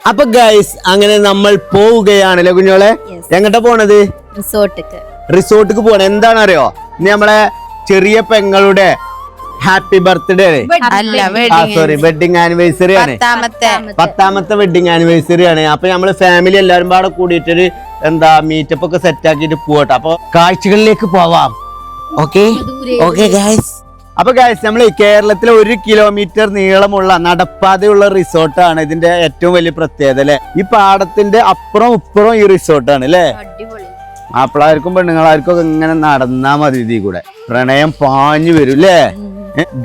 അപ്പൊ ഗൈസ് അങ്ങനെ നമ്മൾ പോവുകയാണല്ലേ കുഞ്ഞോളെ. എങ്ങട്ടാ പോണത്? റിസോർട്ടിക്ക് പോണേ. എന്താണറിയോ, ഇനി നമ്മളെ ചെറിയ പെങ്ങളുടെ ഹാപ്പി ബർത്ത്ഡേ വെഡിങ് ആനിവേഴ്സറി ആണ്. 10ാമത്തെ വെഡിങ് ആനിവേഴ്സറി ആണ്. അപ്പൊ നമ്മള് ഫാമിലി എല്ലാരും പാടെ കൂടിയിട്ടൊരു മീറ്റപ്പ് ഒക്കെ സെറ്റ് ആക്കിയിട്ട് പോകട്ടെ. അപ്പൊ കാഴ്ചകളിലേക്ക് പോവാം. Okay guys. അപ്പൊ ഗൈസ്, നമ്മൾ കേരളത്തിലെ 1 കിലോമീറ്റർ നീളമുള്ള നടപ്പാതയുള്ള റിസോർട്ടാണ് ഇതിന്റെ ഏറ്റവും വലിയ പ്രത്യേകത അല്ലെ. ഈ പാടത്തിന്റെ അപ്പുറം ഇപ്പുറം ഈ റിസോർട്ടാണ് അല്ലെ. മാപ്പിളാർക്കും പെണ്ണുങ്ങളാർക്കും ഒക്കെ ഇങ്ങനെ നടന്നാ മതി. ഇതിൽ കൂടെ പ്രണയം പാഞ്ഞു വരും അല്ലേ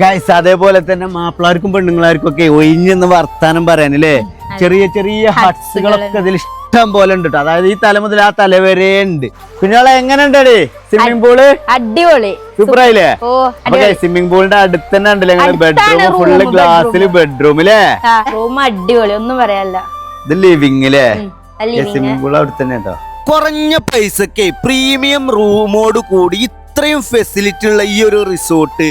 ഗൈസ്. അതേപോലെ തന്നെ മാപ്പിളാർക്കും പെണ്ണുങ്ങളാർക്കും ഒക്കെ ഒഴിഞ്ഞെന്ന് വർത്താനം പറയാനല്ലേ. ചെറിയ ചെറിയ ഹട്ട്സുകളൊക്കെ ഇതിൽ ഇഷ്ടം പോലെ ഉണ്ട് കേട്ടോ. അതായത് ഈ തല മുതൽ ആ തല വരെ ഉണ്ട്. കുഞ്ഞോളെ എങ്ങനെ ഉണ്ടേ സ്വിമ്മിംഗ് പൂള്? അടിപൊളി, സൂപ്പർ ആയില്ലേ? അപ്പൊ സ്വിമ്മിംഗ് പൂളിന്റെ അടുത്ത് തന്നെ ഉണ്ടല്ലേ ബെഡ്റൂം, ഫുള്ള് ഗ്ലാസ്സില് ബെഡ്റൂം അല്ലേ. അടിപൊളി, ഒന്നും പറയാനില്ല. ഇത് ലിവിംഗ് അല്ലേ. സ്വിമ്മിംഗ് പൂൾ അവിടെ തന്നെ കേട്ടോ. കുറഞ്ഞ പൈസക്ക് പ്രീമിയം റൂമോട് കൂടി ഇത്രയും ഫെസിലിറ്റി ഉള്ള ഈ ഒരു റിസോർട്ട്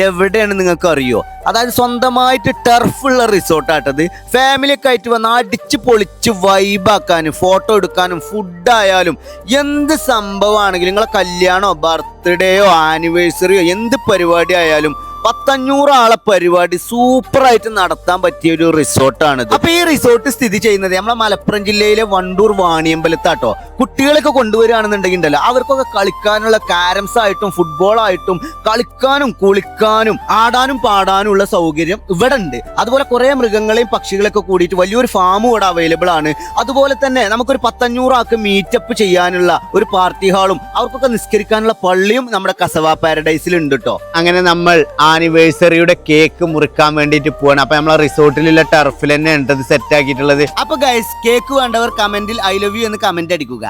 എവിടെയാണ് നിങ്ങൾക്ക് അറിയോ? അതായത് സ്വന്തമായിട്ട് ടർഫുള്ള റിസോർട്ടാട്ടത്. ഫാമിലിയൊക്കെ ആയിട്ട് വന്ന് അടിച്ച് പൊളിച്ച് വൈബാക്കാനും ഫോട്ടോ എടുക്കാനും ഫുഡായാലും എന്ത് സംഭവമാണെങ്കിലും, നിങ്ങളെ കല്യാണോ ബർത്ത്ഡേയോ ആനിവേഴ്സറിയോ എന്ത് പരിപാടി ആയാലും 100-500 ആളെ പരിപാടി സൂപ്പറായിട്ട് നടത്താൻ പറ്റിയ ഒരു റിസോർട്ടാണിത്. അപ്പൊ ഈ റിസോർട്ട് സ്ഥിതി ചെയ്യുന്നത് നമ്മളെ മലപ്പുറം ജില്ലയിലെ വണ്ടൂർ വാണിയമ്പലത്താട്ടോ. കുട്ടികളൊക്കെ കൊണ്ടുവരികയാണെന്നുണ്ടെങ്കിൽ ഉണ്ടല്ലോ, അവർക്കൊക്കെ കളിക്കാനുള്ള കാരംസ് ആയിട്ടും ഫുട്ബോൾ ആയിട്ടും കളിക്കാനും കുളിക്കാനും ആടാനും പാടാനും ഉള്ള സൗകര്യം ഇവിടെ ഉണ്ട്. അതുപോലെ കുറെ മൃഗങ്ങളെയും പക്ഷികളൊക്കെ കൂടിയിട്ട് വലിയൊരു ഫാം ഇവിടെ അവൈലബിൾ ആണ്. അതുപോലെ തന്നെ നമുക്കൊരു 100-500 ആൾക്ക് മീറ്റപ്പ് ചെയ്യാനുള്ള ഒരു പാർട്ടി ഹാളും അവർക്കൊക്കെ നിസ്കരിക്കാനുള്ള പള്ളിയും നമ്മുടെ കസവ പാരഡൈസിൽ ഉണ്ട് കേട്ടോ. അങ്ങനെ നമ്മൾ ആനിവേഴ്സറിയുടെ കേക്ക് മുറിക്കാൻ വേണ്ടിട്ട് പോവാണ്. അപ്പൊ നമ്മളെ റിസോർട്ടിലുള്ള ടർഫിൽ തന്നെ ഉണ്ട് സെറ്റ് ആക്കിയിട്ടുള്ളത്. അപ്പൊ ഗൈസ്, കേക്ക് വേണ്ടവർ കമന്റിൽ ഐ ലവ് യു എന്ന് കമന്റ് അടിക്കുക.